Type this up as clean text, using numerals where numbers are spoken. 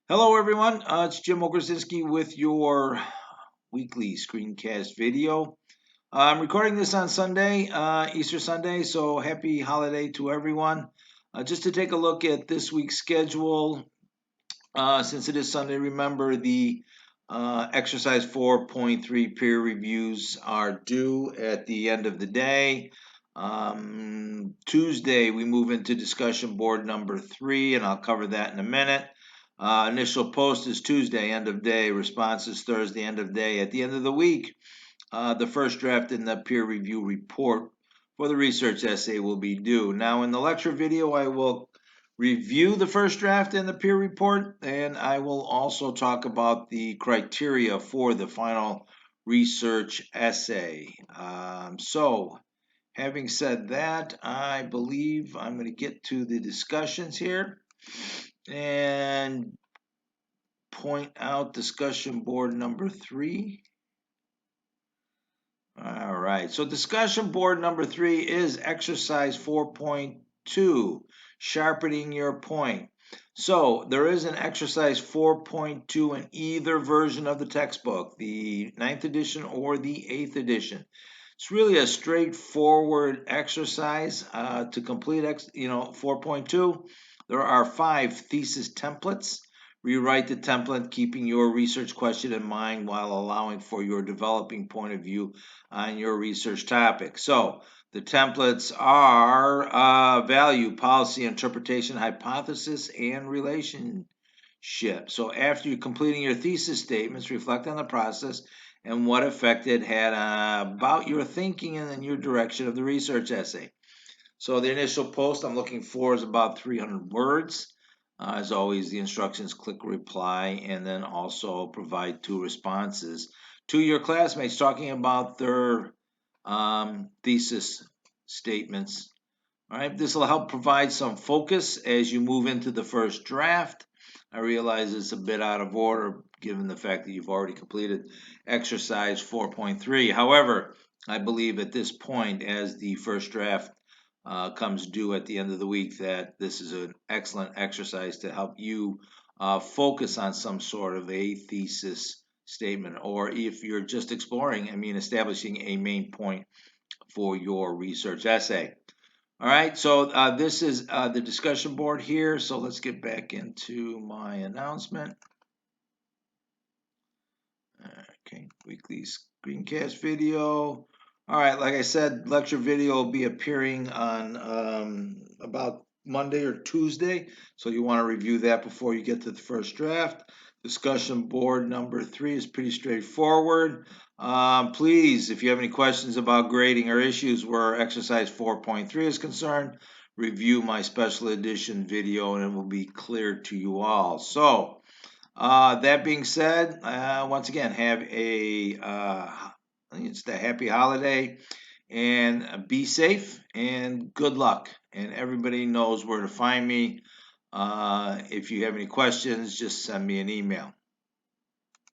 Hello, everyone. It's Jim Okersinski with your weekly screencast video. I'm recording this on Sunday, Easter Sunday, so happy holiday to everyone. Just to take a look at this week's schedule, since it is Sunday, remember the exercise 4.3 peer reviews are due at the end of the day. Tuesday, we move into discussion board number 3, and I'll cover that in a minute. Initial post is Tuesday, end of day. Response is Thursday, end of day. At the end of the week, the first draft in the peer review report for the research essay will be due. Now, in the lecture video, I will review the first draft and the peer report, and I will also talk about the criteria for the final research essay. Having said that, I believe I'm going to get to the discussions here and point out discussion board number 3. All right, so discussion board number 3 is exercise 4.2, sharpening your point. So there is an exercise 4.2 in either version of the textbook, the 9th edition or the 8th edition. It's really a straightforward exercise to complete 4.2. There are 5 thesis templates. Rewrite the template, keeping your research question in mind while allowing for your developing point of view on your research topic. So the templates are value, policy, interpretation, hypothesis, and relationship. So after you're completing your thesis statements, reflect on the process and what effect it had about your thinking and then your direction of the research essay. So the initial post I'm looking for is about 300 words. As always, the instructions, click reply, and then also provide 2 responses to your classmates talking about their thesis statements. All right, this will help provide some focus as you move into the first draft. I realize it's a bit out of order given the fact that you've already completed exercise 4.3. However, I believe at this point, as the first draft comes due at the end of the week, that this is an excellent exercise to help you focus on some sort of a thesis statement, or if you're just exploring, establishing a main point for your research essay. All right, so this is the discussion board here. So let's get back into my announcement. Okay, weekly screencast video. All right, like I said, lecture video will be appearing on about Monday or Tuesday. So you want to review that before you get to the first draft. Discussion board number 3 is pretty straightforward. Please, if you have any questions about grading or issues where exercise 4.3 is concerned, review my special edition video and it will be clear to you all. So, that being said, once again, have it's the happy holiday and be safe and good luck. And everybody knows where to find me. If you have any questions, just send me an email.